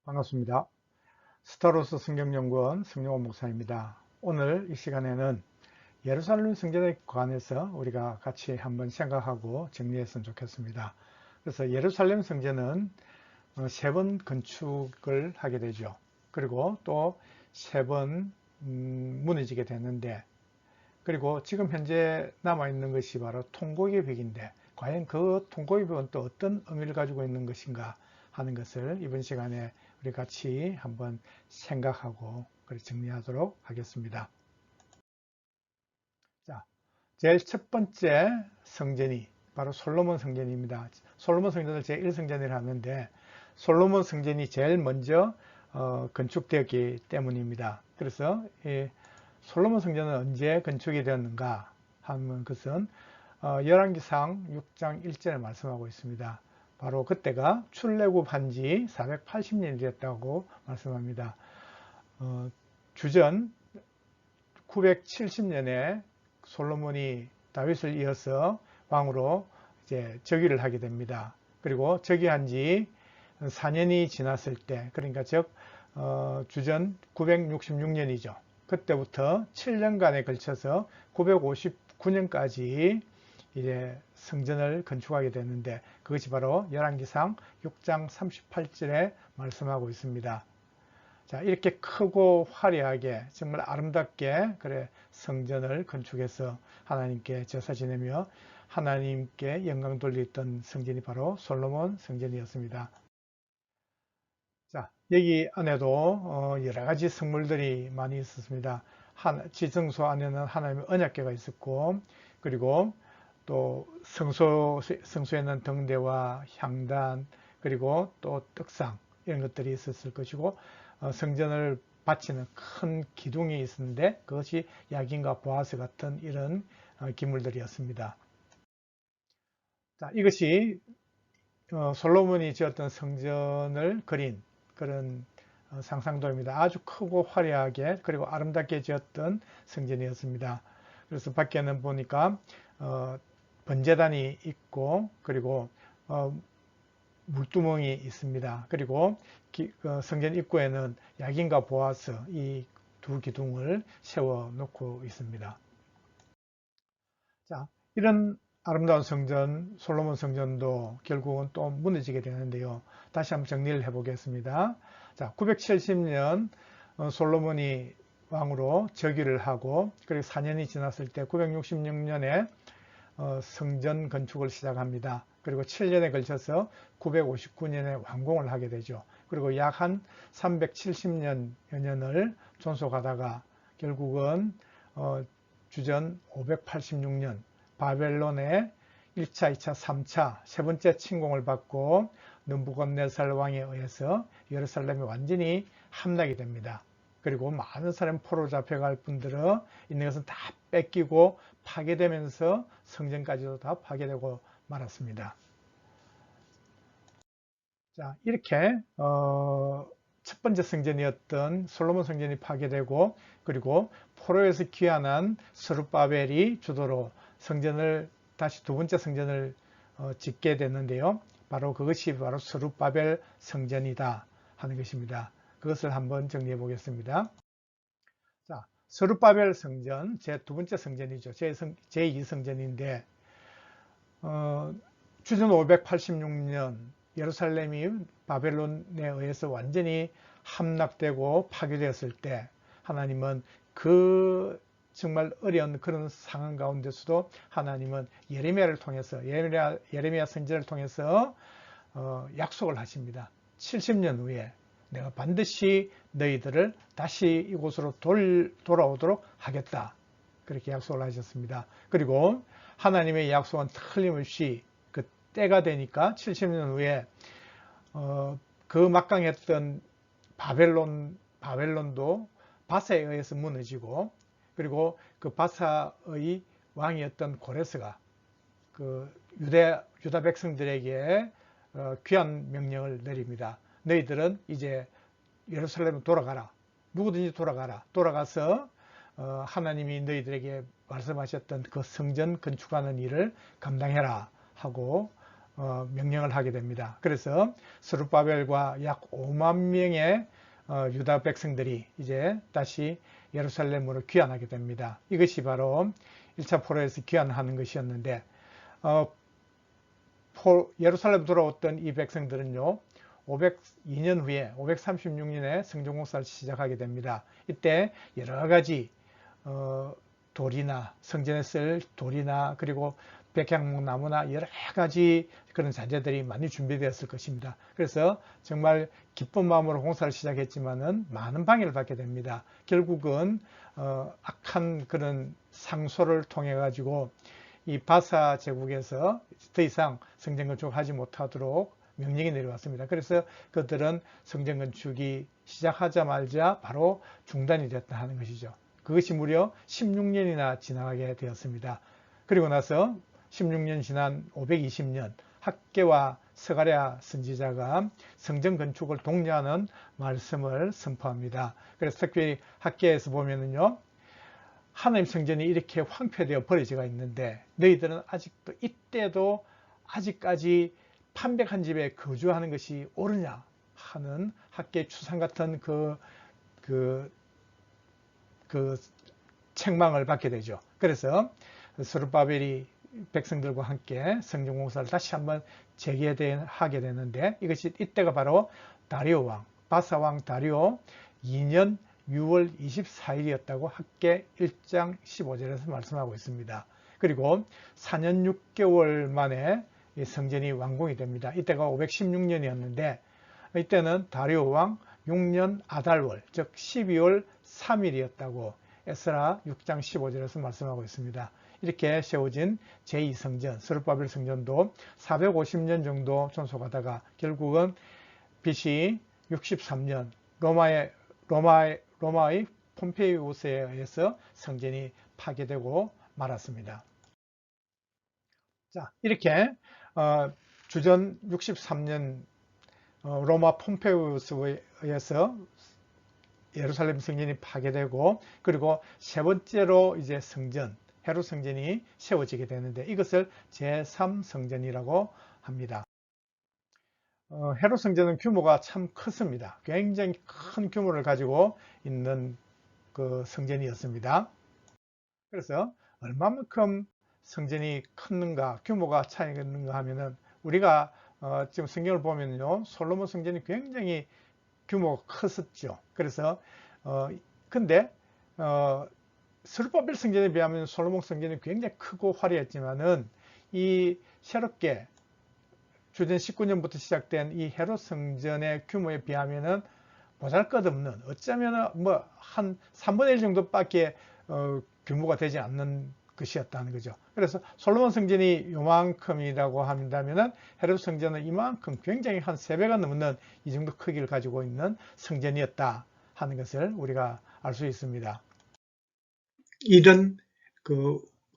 반갑습니다. 스타로스 성경연구원 성령원 목사입니다. 오늘 이 시간에는 예루살렘 성전에 관해서 우리가 같이 한번 생각하고 정리했으면 좋겠습니다. 그래서 예루살렘 성전은 세 번 건축을 하게 되죠. 그리고 또 세 번 무너지게 되는데, 그리고 지금 현재 남아있는 것이 바로 통곡의 벽인데, 과연 그 통곡의 벽은 또 어떤 의미를 가지고 있는 것인가 하는 것을 이번 시간에 우리 같이 한번 생각하고 정리하도록 하겠습니다. 자, 제일 첫 번째 성전이 바로 솔로몬 성전입니다. 솔로몬 성전을 제1성전이라 하는데, 솔로몬 성전이 제일 먼저 건축되었기 때문입니다. 그래서 이 솔로몬 성전은 언제 건축이 되었는가 하는 것은 열왕기상 6장 1절에 말씀하고 있습니다. 바로 그때가 출애굽한 지 480년이 됐다고 말씀합니다. 주전 970년에 솔로몬이 다윗을 이어서 왕으로 이제 즉위를 하게 됩니다. 그리고 즉위한 지 4년이 지났을 때, 그러니까 즉 주전 966년이죠. 그때부터 7년간에 걸쳐서 959년까지 이제 성전을 건축하게 되는데, 그것이 바로 열왕기상 6장 38절에 말씀하고 있습니다. 자, 이렇게 크고 화려하게 정말 아름답게 성전을 건축해서 하나님께 제사 지내며 하나님께 영광 돌리던 성전이 바로 솔로몬 성전이었습니다. 자, 여기 안에도 여러 가지 성물들이 많이 있었습니다. 지성소 안에는 하나님의 언약궤가 있었고, 그리고 또 성소에는 등대와 향단, 그리고 또 떡상, 이런 것들이 있었을 것이고, 성전을 바치는 큰 기둥이 있었는데, 그것이 야긴과 보아스 같은 이런 기물들이었습니다. 자, 이것이 솔로몬이 지었던 성전을 그린 그런 상상도입니다. 아주 크고 화려하게 그리고 아름답게 지었던 성전이었습니다. 그래서 밖에는 보니까 번제단이 있고, 그리고 물두멍이 있습니다. 그리고 성전 입구에는 야긴과 보아스, 이 두 기둥을 세워 놓고 있습니다. 자, 이런 아름다운 성전, 솔로몬 성전도 결국은 또 무너지게 되는데요. 다시 한번 정리를 해보겠습니다. 자, 970년 솔로몬이 왕으로 즉위를 하고, 그리고 4년이 지났을 때 966년에 성전 건축을 시작합니다. 그리고 7년에 걸쳐서 959년에 완공을 하게 되죠. 그리고 약 한 370년여년을 존속하다가 결국은 주전 586년 바벨론의 1차, 2차, 3차 세 번째 침공을 받고 느부갓네살 왕에 의해서 예루살렘이 완전히 함락이 됩니다. 그리고 많은 사람이 포로 잡혀갈 뿐더러 있는 것은 다 뺏기고 파괴되면서 성전까지도 다 파괴되고 말았습니다. 자, 이렇게 첫 번째 성전이었던 솔로몬 성전이 파괴되고, 그리고 포로에서 귀환한 스룹바벨이 주도로 성전을 다시 두 번째 성전을 짓게 됐는데요. 바로 그것이 바로 스룹바벨 성전이다 하는 것입니다. 그것을 한번 정리해 보겠습니다. 자, 스룹바벨 성전, 제 두 번째 성전이죠. 제2 성전인데 주전 586년 예루살렘이 바벨론에 의해서 완전히 함락되고 파괴되었을 때, 하나님은 그 정말 어려운 그런 상황 가운데서도 하나님은 예레미야를 통해서, 예레미야 선지자를 통해서 약속을 하십니다. 70년 후에 내가 반드시 너희들을 다시 이곳으로 돌아오도록 하겠다, 그렇게 약속을 하셨습니다. 그리고 하나님의 약속은 틀림없이 그 때가 되니까 70년 후에 그 막강했던 바벨론도 바사에 의해서 무너지고, 그리고 그 바사의 왕이었던 고레스가 그 유다 백성들에게 귀한 명령을 내립니다. 너희들은 이제 예루살렘으로 돌아가라. 누구든지 돌아가서 하나님이 너희들에게 말씀하셨던 그 성전 건축하는 일을 감당해라 하고 명령을 하게 됩니다. 그래서 스룹바벨과 약 5만 명의 유다 백성들이 이제 다시 예루살렘으로 귀환하게 됩니다. 이것이 바로 1차 포로에서 귀환하는 것이었는데 예루살렘 돌아왔던 이 백성들은요 502년 후에 536년에 성전공사를 시작하게 됩니다. 이때 여러 가지 돌이나 성전에 쓸 돌이나 그리고 백향목나무나 여러 가지 그런 자재들이 많이 준비되었을 것입니다. 그래서 정말 기쁜 마음으로 공사를 시작했지만은 많은 방해를 받게 됩니다. 결국은 악한 그런 상소를 통해 가지고 이 바사 제국에서 더 이상 성전 건축하지 못하도록 명령이 내려왔습니다. 그래서 그들은 성전 건축이 시작하자마자 바로 중단이 됐다 하는 것이죠. 그것이 무려 16년이나 지나가게 되었습니다. 그리고 나서 16년 지난 520년 학개와 스가랴 선지자가 성전 건축을 독려하는 말씀을 선포합니다. 그래서 특별히 학개에서 보면은요, 하나님 성전이 이렇게 황폐되어 버려져가 있는데 너희들은 아직도 이때도 아직까지 판백한 집에 거주하는 것이 옳으냐 하는 학개의 추상 같은 그 책망을 받게 되죠. 그래서 스룹바벨이 백성들과 함께 성전 공사를 다시 한번 재개하게 되는데 이것이 이때가 바로 다리오 왕, 바사 왕 다리오 2년 6월 24일이었다고 학개 1장 15절에서 말씀하고 있습니다. 그리고 4년 6개월 만에 성전이 완공이 됩니다. 이때가 516년이었는데 이때는 다리오 왕 6년 아달월 즉 12월 3일이었다고 에스라 6장 15절에서 말씀하고 있습니다. 이렇게 세워진 제2성전 스룹바벨 성전도 450년 정도 존속하다가 결국은 BC 63년 로마의 폼페이우스에 의해서 성전이 파괴되고 말았습니다. 자, 이렇게 주전 63년 로마 폼페이우스에 의해서 예루살렘 성전이 파괴되고 그리고 세 번째로 이제 성전 헤롯 성전이 세워지게 되는데 이것을 제3성전이라고 합니다. 헤롯 성전은 규모가 참 컸습니다. 굉장히 큰 규모를 가지고 있는 그 성전이었습니다. 그래서 얼마만큼 성전이 컸는가, 규모가 차이가 있는가 하면은 우리가 지금 성경을 보면요, 솔로몬 성전이 굉장히 규모가 컸었죠. 그래서 근데 스룹바벨 성전에 비하면 솔로몬 성전이 굉장히 크고 화려했지만은 이 새롭게 주전 19년부터 시작된 이 헤롯 성전의 규모에 비하면은 보잘것없는 어쩌면 뭐 한 3분의 1 정도밖에 규모가 되지 않는 것이었다는 거죠. 그래서 솔로몬 성전이 요만큼이라고 한다면은 헤롯 성전은 이만큼 굉장히 한 3배가 넘는 이 정도 크기를 가지고 있는 성전이었다 하는 것을 우리가 알 수 있습니다. 이런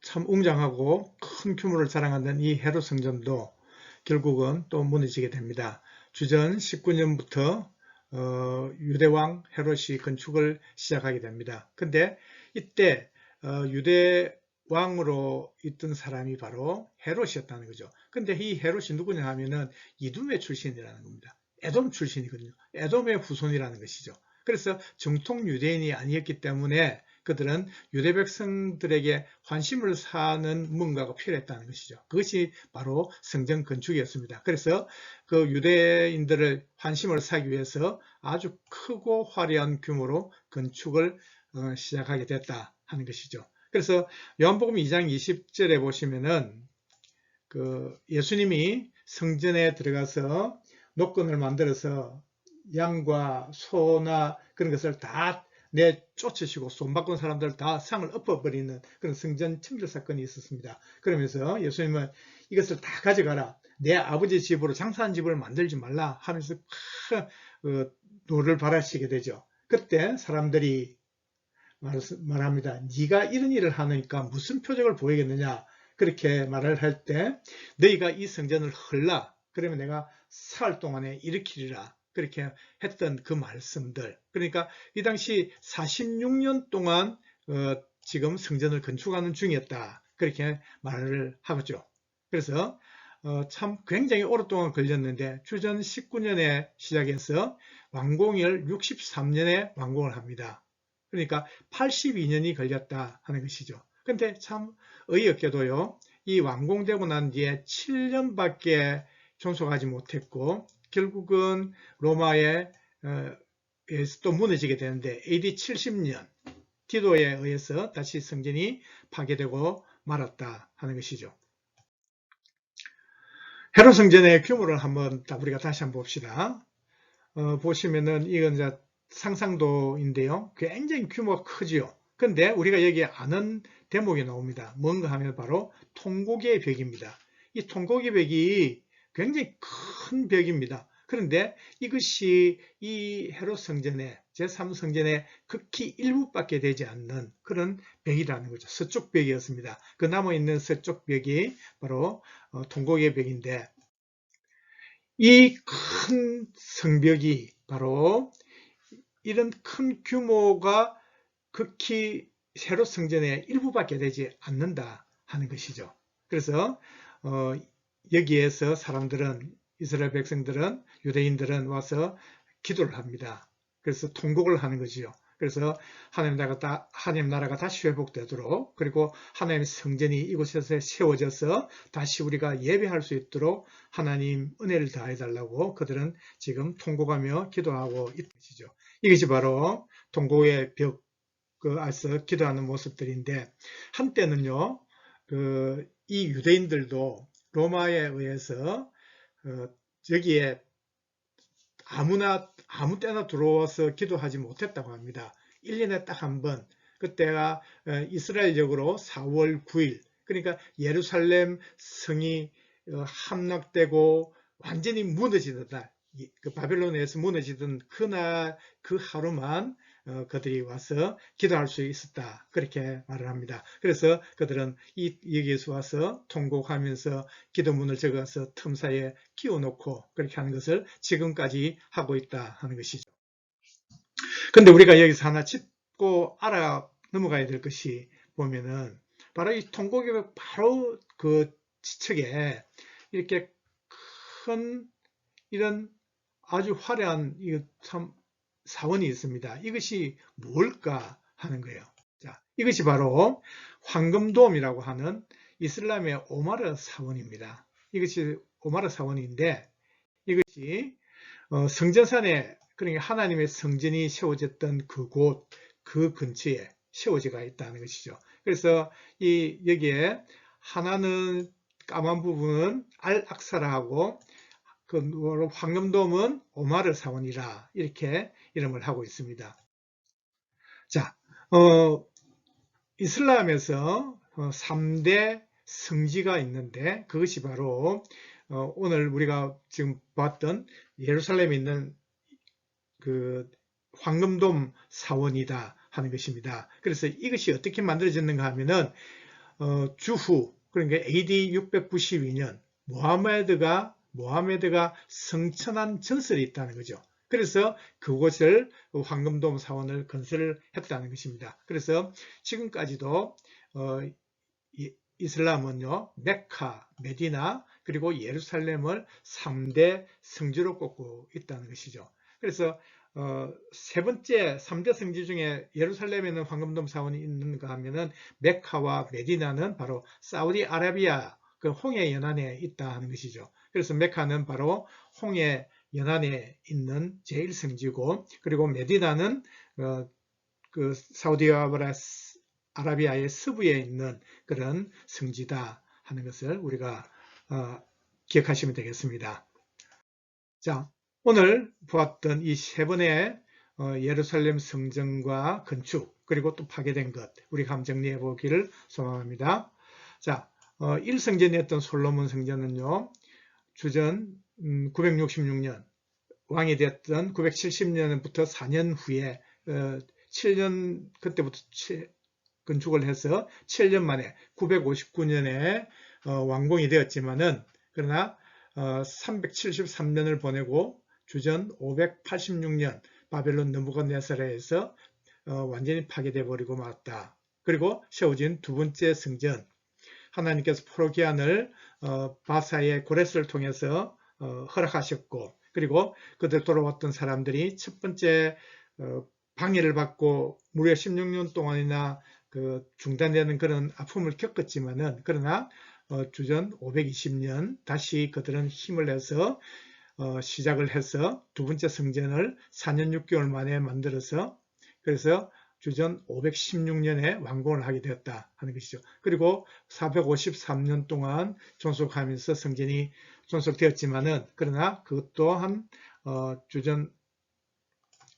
참 웅장하고 큰 규모를 자랑하는 이 헤롯 성전도 결국은 또 무너지게 됩니다. 주전 19년부터 유대왕 헤롯이 건축을 시작하게 됩니다. 근데 이때 유대 왕으로 있던 사람이 바로 헤롯이었다는 거죠. 근데 이 헤롯이 누구냐 하면은 이둠의 출신이라는 겁니다. 에돔 출신이거든요. 에돔의 후손이라는 것이죠. 그래서 정통 유대인이 아니었기 때문에 그들은 유대 백성들에게 환심을 사는 뭔가가 필요했다는 것이죠. 그것이 바로 성전 건축이었습니다. 그래서 그 유대인들을 환심을 사기 위해서 아주 크고 화려한 규모로 건축을 시작하게 됐다 하는 것이죠. 그래서 요한복음 2장 20절에 보시면은 예수님이 성전에 들어가서 노건을 만들어서 양과 소나 그런 것을 다 내쫓으시고 손바꾼 사람들 다 상을 엎어버리는 그런 성전 침탈 사건이 있었습니다. 그러면서 예수님은 이것을 다 가져가라. 내 아버지 집으로 장사한 집을 만들지 말라 하면서 노를 바라시게 되죠. 그때 사람들이 말합니다. 네가 이런 일을 하니까 무슨 표적을 보이겠느냐. 그렇게 말을 할 때 너희가 이 성전을 헐라. 그러면 내가 사흘 동안에 일으키리라. 그렇게 했던 그 말씀들. 그러니까 이 당시 46년 동안 지금 성전을 건축하는 중이었다. 그렇게 말을 하죠. 그래서 참 굉장히 오랫동안 걸렸는데 주전 19년에 시작해서 완공을 63년에 완공을 합니다. 그러니까 82년이 걸렸다 하는 것이죠. 근데 참 어이없게도요, 이 완공되고 난 뒤에 7년밖에 존속하지 못했고 결국은 로마에 에서 또 무너지게 되는데 AD 70년 디도에 의해서 다시 성전이 파괴되고 말았다 하는 것이죠. 헤롯 성전의 규모를 한번 우리가 다시 한번 봅시다. 보시면은 이건 이제 상상도인데요. 굉장히 규모가 크지요. 근데 우리가 여기에 아는 대목이 나옵니다. 뭔가 하면 바로 통곡의 벽입니다. 이 통곡의 벽이 굉장히 큰 벽입니다. 그런데 이것이 이 헤롯 성전의 제3성전의 극히 일부밖에 되지 않는 그런 벽이라는 거죠. 서쪽 벽이었습니다. 그 남아있는 서쪽 벽이 바로 통곡의 벽인데, 이 큰 성벽이 바로 이런 큰 규모가 극히 헤롯 성전의 일부밖에 되지 않는다 하는 것이죠. 그래서 여기에서 사람들은, 이스라엘 백성들은, 유대인들은 와서 기도를 합니다. 그래서 통곡을 하는 거지요. 그래서 하나님 나라가 다시 회복되도록, 그리고 하나님의 성전이 이곳에서 세워져서 다시 우리가 예배할 수 있도록 하나님 은혜를 다해 달라고 그들은 지금 통곡하며 기도하고 있는 것이죠. 이것이 바로 통곡의 벽, 앞서 기도하는 모습들인데, 한때는요, 이 유대인들도 로마에 의해서 여기에 아무 때나 들어와서 기도하지 못했다고 합니다. 1년에 딱 한 번, 그때가 이스라엘적으로 4월 9일, 그러니까 예루살렘 성이 함락되고 완전히 무너지는 날, 그 바벨론에서 무너지던 그날, 그 하루만 그들이 와서 기도할 수 있었다, 그렇게 말을 합니다. 그래서 그들은 여기에서 와서 통곡하면서 기도문을 적어서 틈 사이에 끼워놓고 그렇게 하는 것을 지금까지 하고 있다 하는 것이죠. 근데 우리가 여기서 하나 짚고 넘어가야 될 것이, 보면은 바로 이 통곡의 바로 그 지척에 이렇게 큰 이런 아주 화려한 참 사원이 있습니다. 이것이 뭘까 하는 거예요. 자, 이것이 바로 황금돔이라고 하는 이슬람의 오마르 사원입니다. 이것이 오마르 사원인데, 이것이 성전산에, 그러니까 하나님의 성전이 세워졌던 그곳, 그 근처에 세워져가 있다는 것이죠. 그래서 여기에 하나는 까만 부분은 알-악사라 하고, 그 황금돔은 오마르 사원이라 이렇게 이름을 하고 있습니다. 자, 이슬람에서 3대 성지가 있는데, 그것이 바로 오늘 우리가 지금 봤던 예루살렘에 있는 그 황금돔 사원이다 하는 것입니다. 그래서 이것이 어떻게 만들어졌는가 하면은 주후, 그러니까 AD 692년 모하메드가 성천한 전설이 있다는 거죠. 그래서 그곳을 황금돔 사원을 건설을 했다는 것입니다. 그래서 지금까지도 이슬람은요, 메카, 메디나, 그리고 예루살렘을 3대 성지로 꼽고 있다는 것이죠. 그래서 세 번째 3대 성지 중에 예루살렘에는 황금돔 사원이 있는가 하면은 메카와 메디나는 바로 사우디아라비아 그 홍해 연안에 있다 하는 것이죠. 그래서 메카는 바로 홍해 연안에 있는 제1성지고, 그리고 메디나는 그 사우디아라비아의 서부에 있는 그런 성지다 하는 것을 우리가 기억하시면 되겠습니다. 자, 오늘 보았던 이 세 번의 예루살렘 성전과 건축, 그리고 또 파괴된 것, 우리가 한번 정리해 보기를 소망합니다. 자, 1성전이었던 솔로몬 성전은요, 주전 966년, 왕이 되었던 970년부터 4년 후에 7년, 그때부터 건축을 해서 7년 만에 959년에 완공이 되었지만은, 그러나 373년을 보내고 주전 586년 바벨론 느부갓네살에서 완전히 파괴되어 버리고 말았다. 그리고 세워진 두 번째 성전, 하나님께서 포로기한을 바사의 고레스를 통해서 허락하셨고, 그리고 그들 돌아왔던 사람들이 첫 번째 방해를 받고 무려 16년 동안이나 그 중단되는 그런 아픔을 겪었지만은, 그러나 주전 520년 다시 그들은 힘을 내서 시작을 해서 두 번째 성전을 4년 6개월 만에 만들어서, 그래서 주전 516년에 완공을 하게 되었다 하는 것이죠. 그리고 453년 동안 존속하면서 성전이 존속되었지만은, 그러나 그것 또한 주전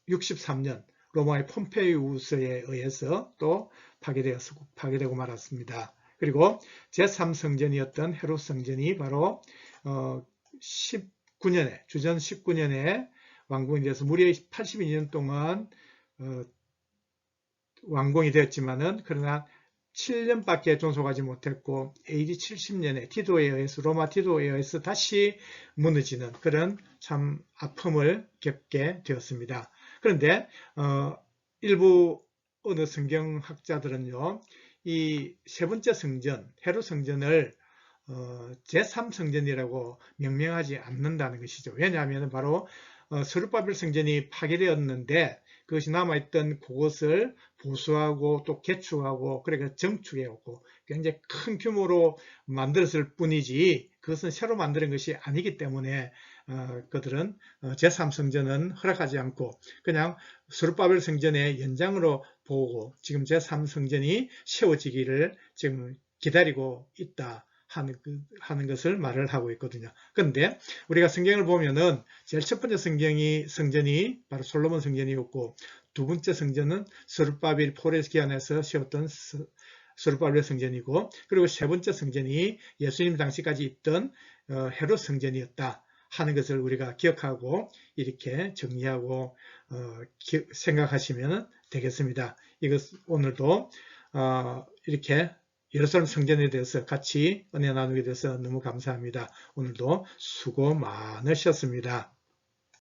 63년 로마의 폼페이우스에 의해서 또 파괴되고 말았습니다. 그리고 제3성전이었던 헤롯 성전이 바로 19년에, 주전 19년에 완공이 되어서 무려 82년 동안 완공이 되었지만은, 그러나 7년밖에 존속하지 못했고 AD 70년에 티도에 의해서, 로마 티도에 의해서 다시 무너지는 그런 참 아픔을 겪게 되었습니다. 그런데 일부 어느 성경학자들은요, 이 세 번째 성전, 헤롯 성전을 제3성전이라고 명명하지 않는다는 것이죠. 왜냐하면 바로 스룹바벨 성전이 파괴되었는데 그것이 남아있던 그것을 보수하고 또 개축하고, 그러니까 정축해오고 굉장히 큰 규모로 만들었을 뿐이지 그것은 새로 만드는 것이 아니기 때문에 그들은 제3성전은 허락하지 않고 그냥 스룹바벨 성전의 연장으로 보고 지금 제3성전이 세워지기를 지금 기다리고 있다 하는 것을 말을 하고 있거든요. 그런데 우리가 성경을 보면은 제일 첫 번째 성전이 바로 솔로몬 성전이었고, 두 번째 성전은 스룹바벨 포레스 기안에서 세웠던 스룹바벨 성전이고, 그리고 세 번째 성전이 예수님 당시까지 있던 헤롯 성전이었다 하는 것을 우리가 기억하고 이렇게 정리하고 생각하시면 되겠습니다. 이것 오늘도 이렇게 예루살렘 성전에 대해서 같이 은혜 나누게 돼서 너무 감사합니다. 오늘도 수고 많으셨습니다.